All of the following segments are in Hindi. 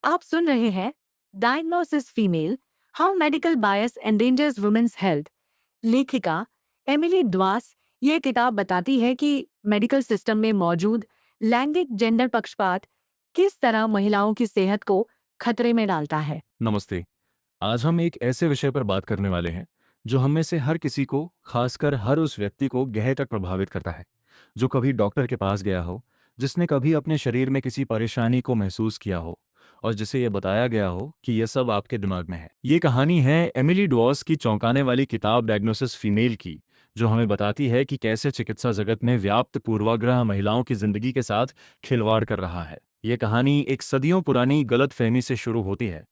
आप सुन रहे हैं diagnosis female, how medical bias endangers women's health. लेखिका एमिली ड्वास। ये किताब बताती है कि मेडिकल सिस्टम में मौजूद लैंगिक जेंडर पक्षपात किस तरह महिलाओं की सेहत को खतरे में डालता है। नमस्ते। आज हम एक ऐसे विषय पर बात करने वाले हैं जो हम में से हर किसी को, खासकर हर उस व्यक्ति को गहरे तक प्रभावित करता है जो कभी डॉक्टर के पास गया हो, जिसने कभी अपने शरीर में किसी परेशानी को महसूस किया हो और जिसे यह बताया गया हो कि यह सब आपके दिमाग में है। ये कहानी है एमिली डॉस की चौंकाने वाली किताब डायग्नोसिस फीमेल की, जो हमें बताती है कि कैसे चिकित्सा जगत में व्याप्त पूर्वाग्रह महिलाओं की जिंदगी के साथ खिलवाड़ कर रहा है। ये कहानी एक सदियों पुरानी गलतफहमी से शुरू होती है।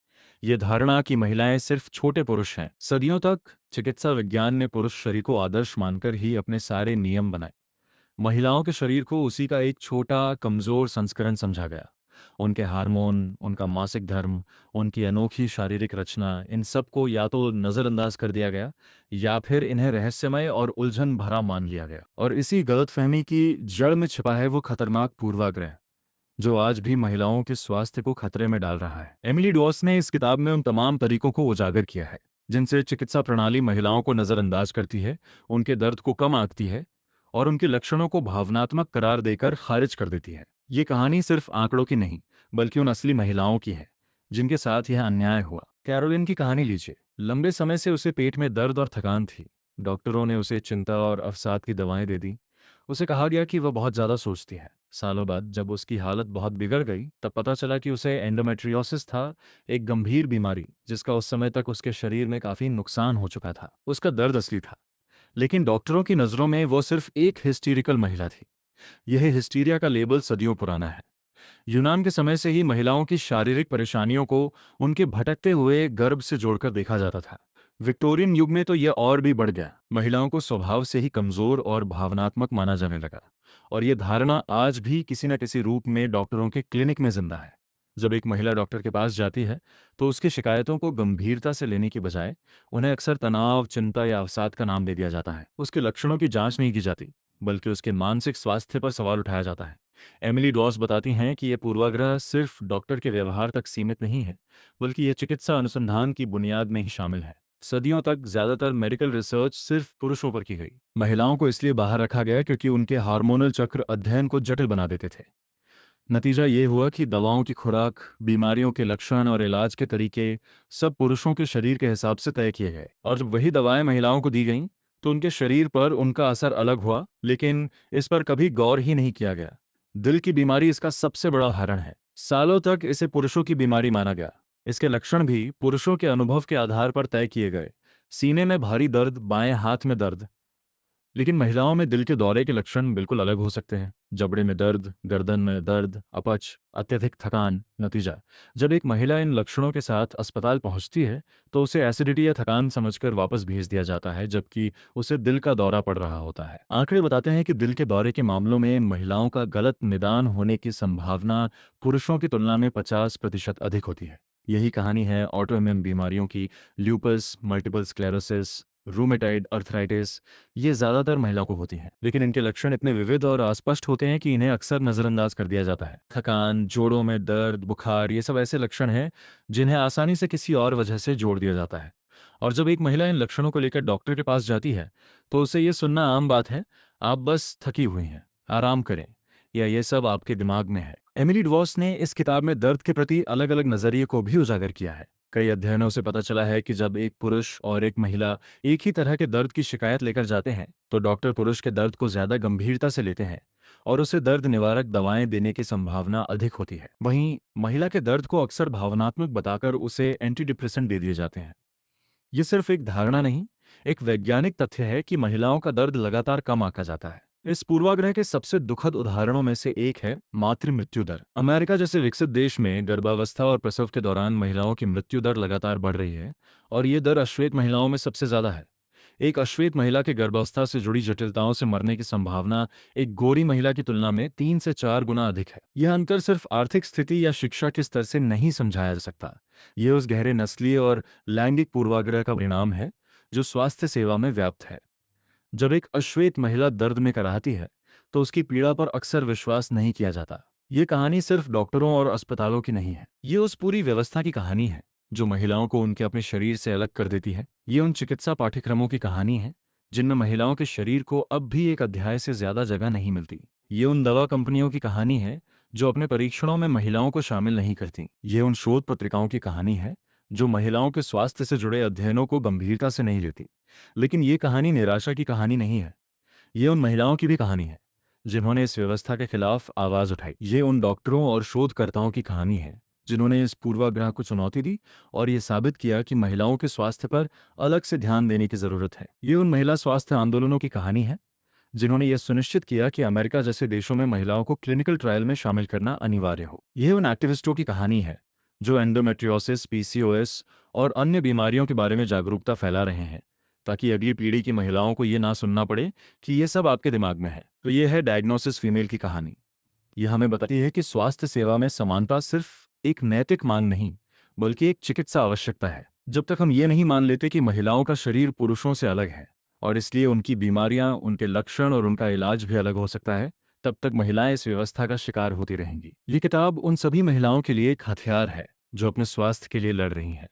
ये धारणा कि महिलाएं सिर्फ छोटे पुरुष हैं। सदियों तक चिकित्सा विज्ञान ने पुरुष शरीर को आदर्श मानकर ही अपने सारे नियम बनाए। महिलाओं के शरीर को उसी का एक छोटा कमजोर संस्करण समझा गया। उनके हार्मोन, उनका मासिक धर्म, उनकी अनोखी शारीरिक रचना, इन सब को या तो नज़रअंदाज कर दिया गया या फिर इन्हें रहस्यमय और उलझन भरा मान लिया गया। और इसी गलतफहमी की जड़ में छिपा है वो खतरनाक पूर्वाग्रह जो आज भी महिलाओं के स्वास्थ्य को खतरे में डाल रहा है। एमिली डॉस ने इस किताब में उन तमाम तरीकों को उजागर किया है जिनसे चिकित्सा प्रणाली महिलाओं को नज़रअंदाज करती है, उनके दर्द को कम आंकती है और उनके लक्षणों को भावनात्मक करार देकर खारिज कर देती है। ये कहानी सिर्फ आंकड़ों की नहीं, बल्कि उन असली महिलाओं की है जिनके साथ यह अन्याय हुआ। कैरोलिन की कहानी लीजिए। लंबे समय से उसे पेट में दर्द और थकान थी। डॉक्टरों ने उसे चिंता और अवसाद की दवाएं दे दी। उसे कहा गया कि वह बहुत ज़्यादा सोचती है। सालों बाद जब उसकी हालत बहुत बिगड़ गई, तब पता चला कि उसे एंडोमेट्रियोसिस था, एक गंभीर बीमारी जिसका उस समय तक उसके शरीर में काफ़ी नुकसान हो चुका था। उसका दर्द असली था, लेकिन डॉक्टरों की नज़रों में वो सिर्फ एक हिस्टीरिकल महिला थी। यह हिस्टीरिया का लेबल सदियों पुराना है। यूनान के समय से ही महिलाओं की शारीरिक परेशानियों को उनके भटकते हुए गर्भ से जोड़कर देखा जाता था। विक्टोरियन युग में तो यह और भी बढ़ गया। महिलाओं को स्वभाव से ही कमजोर और भावनात्मक माना जाने लगा, और यह धारणा आज भी किसी न किसी रूप में डॉक्टरों के क्लिनिक में जिंदा है। जब एक महिला डॉक्टर के पास जाती है, तो उसकी शिकायतों को गंभीरता से लेने की बजाय उन्हें अक्सर तनाव, चिंता या अवसाद का नाम दे दिया जाता है। उसके लक्षणों की जांच नहीं की जाती, बल्कि उसके मानसिक स्वास्थ्य पर सवाल उठाया जाता है। एमिली डॉस बताती हैं कि यह पूर्वाग्रह सिर्फ डॉक्टर के व्यवहार तक सीमित नहीं है, बल्कि यह चिकित्सा अनुसंधान की बुनियाद में ही शामिल है। सदियों तक ज्यादातर मेडिकल रिसर्च सिर्फ पुरुषों पर की गई। महिलाओं को इसलिए बाहर रखा गया क्योंकि उनके हार्मोनल चक्र अध्ययन को जटिल बना देते थे। नतीजा ये हुआ कि दवाओं की खुराक, बीमारियों के लक्षण और इलाज के तरीके सब पुरुषों के शरीर के हिसाब से तय किए गए, और जब वही दवाएं महिलाओं को दी गईं, तो उनके शरीर पर उनका असर अलग हुआ। लेकिन इस पर कभी गौर ही नहीं किया गया। दिल की बीमारी इसका सबसे बड़ा उदाहरण है। सालों तक इसे पुरुषों की बीमारी माना गया। इसके लक्षण भी पुरुषों के अनुभव के आधार पर तय किए गए। सीने में भारी दर्द, बाएं हाथ में दर्द। लेकिन महिलाओं में दिल के दौरे के लक्षण बिल्कुल अलग हो सकते हैं। जबड़े में दर्द, गर्दन में दर्द, अपच, अत्यधिक थकान। नतीजा, जब एक महिला इन लक्षणों के साथ अस्पताल पहुंचती है, तो उसे एसिडिटी या थकान समझकर वापस भेज दिया जाता है, जबकि उसे दिल का दौरा पड़ रहा होता है। आंकड़े बताते हैं कि दिल के दौरे के मामलों में महिलाओं का गलत निदान होने की संभावना पुरुषों की तुलना में 50% अधिक होती है। यही कहानी है ऑटोइम्यून बीमारियों की। Lupus, multiple sclerosis, rheumatoid arthritis, ये ज़्यादातर महिलाओं को होती हैं, लेकिन इनके लक्षण इतने विविध और अस्पष्ट होते हैं कि इन्हें अक्सर नज़रअंदाज कर दिया जाता है। थकान, जोड़ों में दर्द, बुखार, ये सब ऐसे लक्षण हैं जिन्हें आसानी से किसी और वजह से जोड़ दिया जाता है। और जब एक महिला इन लक्षणों को लेकर डॉक्टर के पास जाती है, तो उसे ये सुनना आम बात है, आप बस थकी हुई हैं, आराम करें, या ये सब आपके दिमाग में है। एमिली डवॉस ने इस किताब में दर्द के प्रति अलग अलग नजरिए को भी उजागर किया है। कई अध्ययनों से पता चला है कि जब एक पुरुष और एक महिला एक ही तरह के दर्द की शिकायत लेकर जाते हैं, तो डॉक्टर पुरुष के दर्द को ज्यादा गंभीरता से लेते हैं और उसे दर्द निवारक दवाएं देने की संभावना अधिक होती है। वहीं महिला के दर्द को अक्सर भावनात्मक बताकर उसे एंटी डिप्रेसेंट दे दिए जाते हैं। ये सिर्फ एक धारणा नहीं, एक वैज्ञानिक तथ्य है कि महिलाओं का दर्द लगातार कम आंका जाता है। इस पूर्वाग्रह के सबसे दुखद उदाहरणों में से एक है मातृ मृत्यु दर। अमेरिका जैसे विकसित देश में गर्भावस्था और प्रसव के दौरान महिलाओं की मृत्यु दर लगातार बढ़ रही है, और ये दर अश्वेत महिलाओं में सबसे ज्यादा है। एक अश्वेत महिला के गर्भावस्था से जुड़ी जटिलताओं से मरने की संभावना एक गोरी महिला की तुलना में 3 से 4 गुना अधिक है। यह अंतर सिर्फ आर्थिक स्थिति या शिक्षा के स्तर से नहीं समझाया जा सकता। यह उस गहरे नस्लीय और लैंगिक पूर्वाग्रह का परिणाम है जो स्वास्थ्य सेवा में व्याप्त है। जब एक अश्वेत महिला दर्द में कराहती है, तो उसकी पीड़ा पर अक्सर विश्वास नहीं किया जाता। ये कहानी सिर्फ डॉक्टरों और अस्पतालों की नहीं है, ये उस पूरी व्यवस्था की कहानी है जो महिलाओं को उनके अपने शरीर से अलग कर देती है। ये उन चिकित्सा पाठ्यक्रमों की कहानी है जिनमें महिलाओं के शरीर को अब भी एक अध्याय से ज्यादा जगह नहीं मिलती। ये उन दवा कंपनियों की कहानी है जो अपने परीक्षणों में महिलाओं को शामिल नहीं करती। ये उन शोध पत्रिकाओं की कहानी है जो महिलाओं के स्वास्थ्य से जुड़े अध्ययनों को गंभीरता से नहीं लेती। लेकिन ये कहानी निराशा की कहानी नहीं है, ये उन महिलाओं की भी कहानी है जिन्होंने इस व्यवस्था के खिलाफ आवाज उठाई। ये उन डॉक्टरों और शोधकर्ताओं की कहानी है जिन्होंने इस पूर्वाग्रह को चुनौती दी और ये साबित किया कि महिलाओं के स्वास्थ्य पर अलग से ध्यान देने की जरूरत है। ये उन महिला स्वास्थ्य आंदोलनों की कहानी है जिन्होंने यह सुनिश्चित किया कि अमेरिका जैसे देशों में महिलाओं को क्लिनिकल ट्रायल में शामिल करना अनिवार्य हो। यह उन एक्टिविस्टों की कहानी है जो एंडोमेट्रियोसिस, पीसीओएस और अन्य बीमारियों के बारे में जागरूकता फैला रहे हैं ताकि अगली पीढ़ी की महिलाओं को ये ना सुनना पड़े कि ये सब आपके दिमाग में है। तो ये है डायग्नोसिस फीमेल की कहानी। यह हमें बताती है कि स्वास्थ्य सेवा में समानता सिर्फ एक नैतिक मांग नहीं बल्कि एक चिकित्सा आवश्यकता है। जब तक हम ये नहीं मान लेते कि महिलाओं का शरीर पुरुषों से अलग है और इसलिए उनकी बीमारियां, उनके लक्षण और उनका इलाज भी अलग हो सकता है, तब तक महिलाएं इस व्यवस्था का शिकार होती रहेंगी। ये किताब उन सभी महिलाओं के लिए एक हथियार है जो अपने स्वास्थ्य के लिए लड़ रही हैं।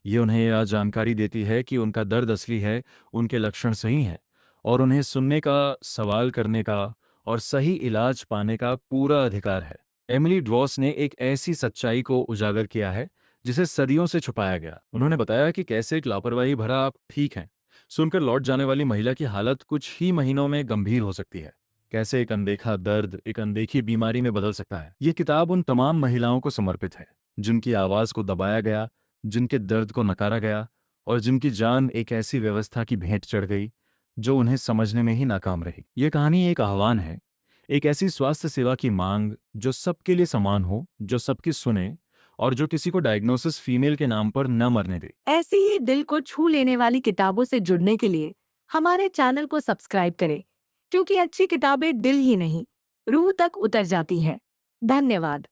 ये उन्हें यह जानकारी देती है कि उनका दर्द असली है, उनके लक्षण सही हैं और उन्हें सुनने का, सवाल करने का और सही इलाज पाने का पूरा अधिकार है। एमिली ड्रॉस ने एक ऐसी सच्चाई को उजागर किया है जिसे सदियों से छुपाया गया। उन्होंने बताया कि कैसे एक लापरवाही भरा "आप ठीक हैं" सुनकर लौट जाने वाली महिला की हालत कुछ ही महीनों में गंभीर हो सकती है। कैसे एक अनदेखा दर्द एक अनदेखी बीमारी में बदल सकता है। ये किताब उन तमाम महिलाओं को समर्पित है जिनकी आवाज को दबाया गया, जिनके दर्द को नकारा गया और जिनकी जान एक ऐसी व्यवस्था की भेंट चढ़ गई जो उन्हें समझने में ही नाकाम रही। ये कहानी एक आह्वान है, एक ऐसी स्वास्थ्य सेवा की मांग जो सबके लिए समान हो, जो सबकी सुने और जो किसी को डायग्नोसिस फीमेल के नाम पर न मरने दे। ऐसी ही दिल को छू लेने वाली किताबों से जुड़ने के लिए हमारे चैनल को सब्सक्राइब करें, क्योंकि अच्छी किताबें दिल ही नहीं, रूह तक उतर जाती हैं। धन्यवाद।